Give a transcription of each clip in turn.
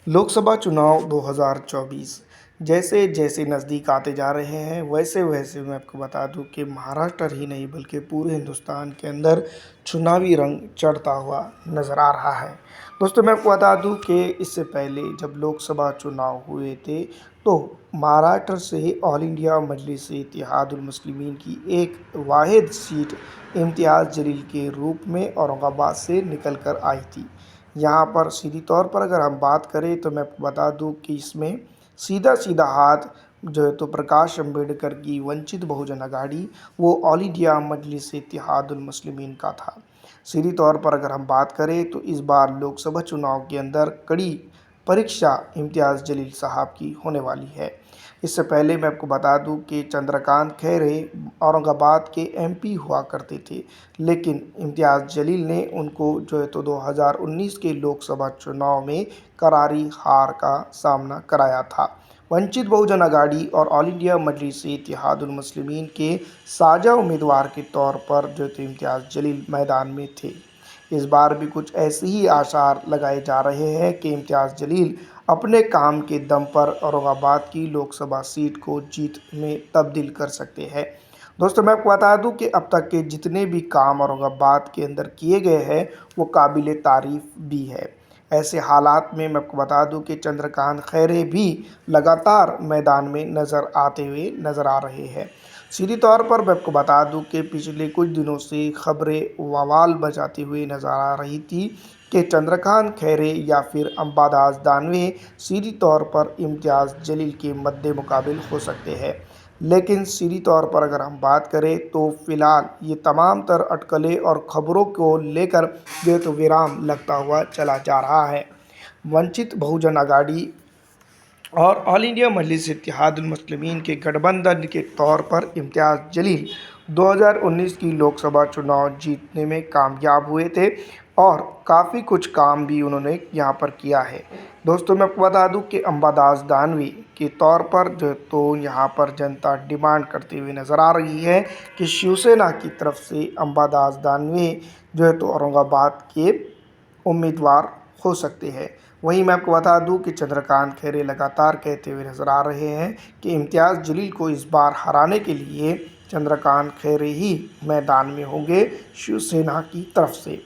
लोकसभा चुनाव 2024 जैसे जैसे नज़दीक आते जा रहे हैं वैसे वैसे मैं आपको बता दूं कि महाराष्ट्र ही नहीं बल्कि पूरे हिंदुस्तान के अंदर चुनावी रंग चढ़ता हुआ नज़र आ रहा है। दोस्तों मैं आपको बता दूं कि इससे पहले जब लोकसभा चुनाव हुए थे तो महाराष्ट्र से ऑल इंडिया मजलिस इत्तेहादुल मुस्लिमीन की एक वाहिद सीट इम्तियाज़ जलील के रूप में औरंगाबाद से निकल कर आई थी। यहाँ पर सीधी तौर पर अगर हम बात करें तो मैं आपको बता दूं कि इसमें सीधा सीधा हाथ जो है तो प्रकाश अम्बेडकर की वंचित बहुजन अघाड़ी वो ऑल इंडिया मजलिस इत्तेहादुल मुस्लिमीन का था। सीधी तौर पर अगर हम बात करें तो इस बार लोकसभा चुनाव के अंदर कड़ी परीक्षा इम्तियाज़ जलील साहब की होने वाली है। इससे पहले मैं आपको बता दूं कि चंद्रकांत खैरे औरंगाबाद के एमपी हुआ करते थे, लेकिन इम्तियाज़ जलील ने उनको जो है तो 2019 के लोकसभा चुनाव में करारी हार का सामना कराया था। वंचित बहुजन अघाड़ी और ऑल इंडिया मजलिस इत्तेहादुल मुस्लिमीन के साझा उम्मीदवार के तौर पर जो तो इम्तियाज़ जलील मैदान में थे। इस बार भी कुछ ऐसे ही आसार लगाए जा रहे हैं कि इम्तियाज़ जलील अपने काम के दम पर औरंगाबाद की लोकसभा सीट को जीत में तब्दील कर सकते हैं। दोस्तों मैं आपको बता दूं कि अब तक के जितने भी काम औरंगाबाद के अंदर किए गए हैं वो काबिल तारीफ़ भी है। ऐसे हालात में मैं आपको बता दूं कि चंद्रकांत खैरे भी लगातार मैदान में नज़र आते हुए नज़र आ रहे हैं। सीधी तौर पर मैं आपको बता दूं कि पिछले कुछ दिनों से खबरें बवाल बजाती हुई नज़र आ रही थी कि चंद्रकांत खैरे या फिर अंबादास दानवे सीधी तौर पर इम्तियाज़ जलील के मद्दे मुकाबिल हो सकते हैं। लेकिन सीधी तौर पर अगर हम बात करें तो फिलहाल ये तमाम तर अटकलें और ख़बरों को लेकर जो तो विराम लगता हुआ चला जा रहा है। वंचित बहुजन अघाड़ी और ऑल इंडिया मजलिस इत्तेहादुल मुस्लिमीन के गठबंधन के तौर पर इम्तियाज़ जलील 2019 की लोकसभा चुनाव जीतने में कामयाब हुए थे और काफ़ी कुछ काम भी उन्होंने यहाँ पर किया है। दोस्तों मैं आपको बता दूं कि अंबादास दानवी के तौर पर जो तो यहाँ पर जनता डिमांड करते हुए नज़र आ रही है कि शिवसेना की तरफ से अंबादास दानवी जो है तो औरंगाबाद के उम्मीदवार हो सकते हैं। वहीं मैं आपको बता दूं कि चंद्रकांत खैरे लगातार कहते हुए नज़र आ रहे हैं कि इम्तियाज़ जलील को इस बार हराने के लिए चंद्रकांत खैरे ही मैदान में होंगे शिवसेना की तरफ से।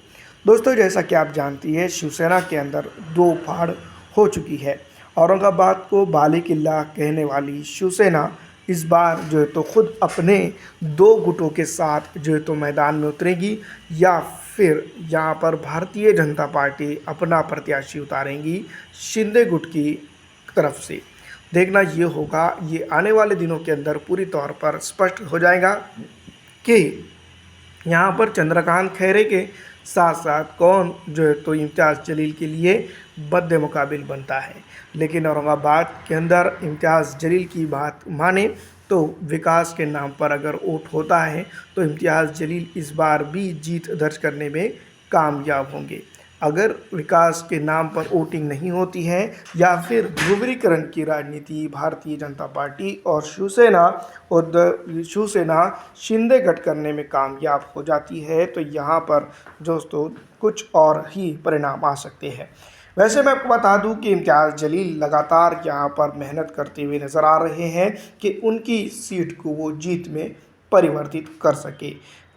दोस्तों जैसा कि आप जानती है शिवसेना के अंदर दो फाड़ हो चुकी है। औरंगाबाद को बाले किला कहने वाली शिवसेना इस बार जो है तो खुद अपने दो गुटों के साथ जो है तो मैदान में उतरेगी या फिर यहाँ पर भारतीय जनता पार्टी अपना प्रत्याशी उतारेंगी शिंदे गुट की तरफ से। देखना ये होगा, ये आने वाले दिनों के अंदर पूरी तौर पर स्पष्ट हो जाएगा कि यहाँ पर चंद्रकांत खैरे के साथ साथ कौन जो है तो इम्तियाज़ जलील के लिए बद्दे मुकाबिल बनता है। लेकिन औरंगाबाद के अंदर इम्तियाज़ जलील की बात माने तो विकास के नाम पर अगर वोट होता है तो इम्तियाज़ जलील इस बार भी जीत दर्ज करने में कामयाब होंगे। अगर विकास के नाम पर वोटिंग नहीं होती है या फिर ध्रुवीकरण की राजनीति भारतीय जनता पार्टी और शिवसेना शिंदे गठ करने में कामयाब हो जाती है तो यहाँ पर दोस्तों कुछ और ही परिणाम आ सकते हैं। वैसे मैं आपको बता दूं कि इम्तियाज़ जलील लगातार यहाँ पर मेहनत करते हुए नज़र आ रहे हैं कि उनकी सीट को वो जीत में परिवर्तित कर सके।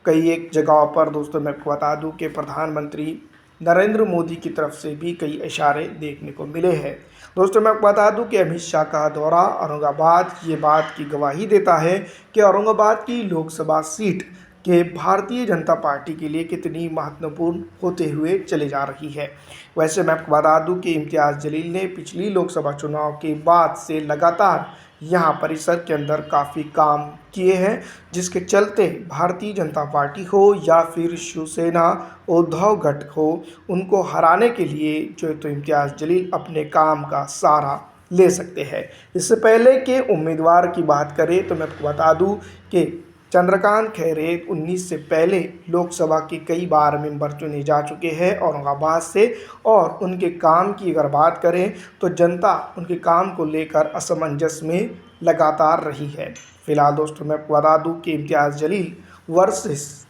कई एक जगहों पर दोस्तों मैं आपको बता दूं कि प्रधानमंत्री नरेंद्र मोदी की तरफ से भी कई इशारे देखने को मिले हैं। दोस्तों मैं आपको बता दूं कि अमित शाह का दौरा औरंगाबाद ये बात की गवाही देता है कि औरंगाबाद की लोकसभा सीट के भारतीय जनता पार्टी के लिए कितनी महत्वपूर्ण होते हुए चले जा रही है। वैसे मैं आपको बता दूं कि इम्तियाज़ जलील ने पिछली लोकसभा चुनाव के बाद से लगातार यहाँ परिसर के अंदर काफ़ी काम किए हैं, जिसके चलते भारतीय जनता पार्टी हो या फिर शिवसेना उद्धव गठ हो, उनको हराने के लिए जो है तो इम्तियाज़ जलील अपने काम का सहारा ले सकते हैं। इससे पहले के उम्मीदवार की बात करें तो मैं आपको बता दूं कि चंद्रकांत खैरे 19 से पहले लोकसभा के कई बार मेंबर चुने जा चुके हैं औरंगाबाद से, और उनके काम की अगर बात करें तो जनता उनके काम को लेकर असमंजस में लगातार रही है। फिलहाल दोस्तों मैं आपको बता दूं कि इम्तियाज़ जलील वर्सेस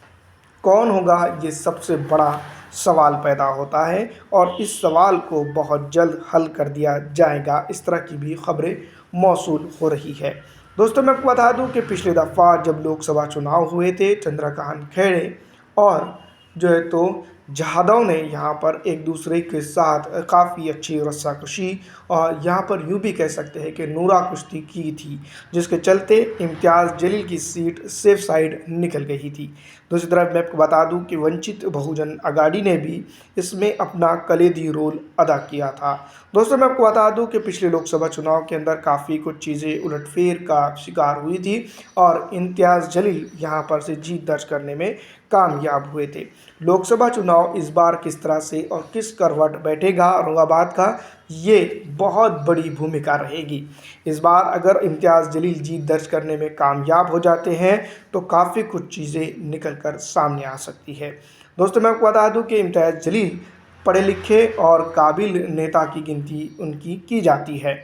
कौन होगा ये सबसे बड़ा सवाल पैदा होता है और इस सवाल को बहुत जल्द हल कर दिया जाएगा, इस तरह की भी खबरें मौसूल हो रही है। दोस्तों मैं आपको बता दूं कि पिछली दफ़ा जब लोकसभा चुनाव हुए थे, चंद्रकांत खैरे और जो है तो जाधव ने यहाँ पर एक दूसरे के साथ काफ़ी अच्छी रस्साकशी और यहाँ पर यूँ भी कह सकते हैं कि नूरा कुश्ती की थी, जिसके चलते इम्तियाज़ जलील की सीट सेफ साइड निकल गई थी। दूसरी तरफ मैं आपको बता दूं कि वंचित बहुजन अघाड़ी ने भी इसमें अपना कलीदी रोल अदा किया था। दोस्तों मैं आपको बता दूं कि पिछले लोकसभा चुनाव के अंदर काफ़ी कुछ चीज़ें उलटफेर का शिकार हुई थी और इम्तियाज़ जलील यहाँ पर से जीत दर्ज करने में कामयाब हुए थे। लोकसभा चुनाव इस बार किस तरह से और किस करवट बैठेगा औरंगाबाद का, ये बहुत बड़ी भूमिका रहेगी। इस बार अगर इम्तियाज़ जलील जीत दर्ज करने में कामयाब हो जाते हैं तो काफ़ी कुछ चीज़ें निकल कर सामने आ सकती है। दोस्तों मैं आपको बता दूं कि इम्तियाज़ जलील पढ़े लिखे और काबिल नेता की गिनती उनकी की जाती है।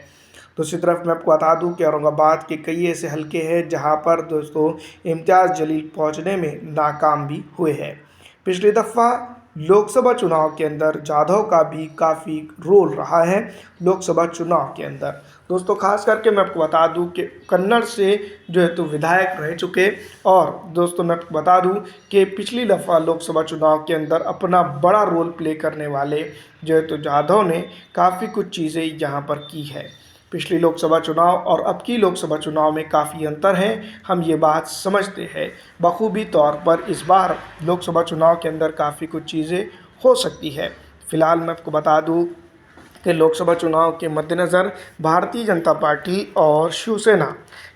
दूसरी तरफ मैं आपको बता दूं कि औरंगाबाद के कई ऐसे हलके हैं जहां पर दोस्तों इम्तियाज़ जलील पहुंचने में नाकाम भी हुए हैं। पिछली दफ़ा लोकसभा चुनाव के अंदर जाधव का भी काफ़ी रोल रहा है लोकसभा चुनाव के अंदर। दोस्तों खास करके मैं आपको बता दूं कि कन्नड़ से जो है तो विधायक रह चुके और दोस्तों मैं आपको बता दूं कि पिछली दफ़ा लोकसभा चुनाव के अंदर अपना बड़ा रोल प्ले करने वाले जो है तो जाधव ने काफ़ी कुछ चीज़ें यहाँ पर की है। पिछली लोकसभा चुनाव और अब की लोकसभा चुनाव में काफ़ी अंतर है, हम ये बात समझते हैं। बखूबी तौर पर इस बार लोकसभा चुनाव के अंदर काफ़ी कुछ चीज़ें हो सकती है। फ़िलहाल मैं आपको बता दूं कि लोकसभा चुनाव के मद्देनज़र भारतीय जनता पार्टी और शिवसेना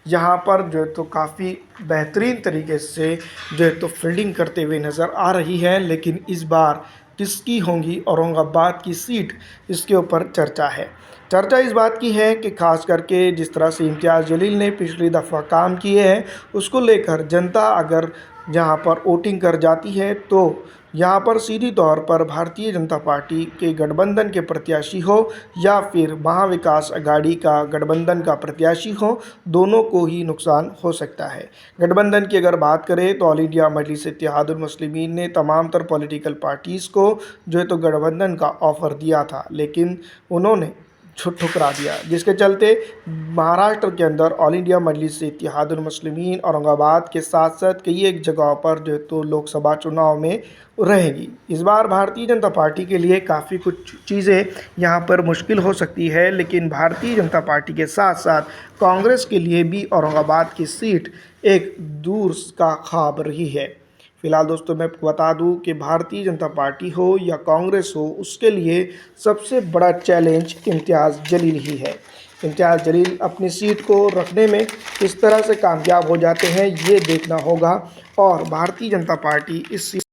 यहाँ पर जो है तो काफ़ी बेहतरीन तरीके से जो है तो फील्डिंग करते हुए नज़र आ रही है, लेकिन इस बार किसकी होंगी औरंगाबाद की सीट, इसके ऊपर चर्चा है। चर्चा इस बात की है कि खास करके जिस तरह से इम्तियाज़ जलील ने पिछली दफ़ा काम किए हैं उसको लेकर जनता अगर यहाँ पर वोटिंग कर जाती है तो यहाँ पर सीधी तौर पर भारतीय जनता पार्टी के गठबंधन के प्रत्याशी हो या फिर महाविकास अघाड़ी का गठबंधन का प्रत्याशी हो, दोनों को ही नुकसान हो सकता है। गठबंधन की अगर बात करें तो ऑल इंडिया मजलिस इत्तेहादुल मुस्लिमीन ने तमाम तर पॉलिटिकल पार्टीज़ को जो है तो गठबंधन का ऑफ़र दिया था, लेकिन उन्होंने ठुकरा दिया, जिसके चलते महाराष्ट्र के अंदर ऑल इंडिया मजलिस इत्तेहादुल मुस्लिमीन औरंगाबाद के साथ साथ कई एक जगहों पर जो तो लोकसभा चुनाव में रहेगी। इस बार भारतीय जनता पार्टी के लिए काफ़ी कुछ चीज़ें यहाँ पर मुश्किल हो सकती है, लेकिन भारतीय जनता पार्टी के साथ साथ कांग्रेस के लिए भी औरंगाबाद की सीट एक दूर का ख्वाब रही है। फिलहाल दोस्तों मैं आपको बता दूं कि भारतीय जनता पार्टी हो या कांग्रेस हो, उसके लिए सबसे बड़ा चैलेंज इम्तियाज़ जलील ही है। इम्तियाज़ जलील अपनी सीट को रखने में किस तरह से कामयाब हो जाते हैं ये देखना होगा और भारतीय जनता पार्टी इस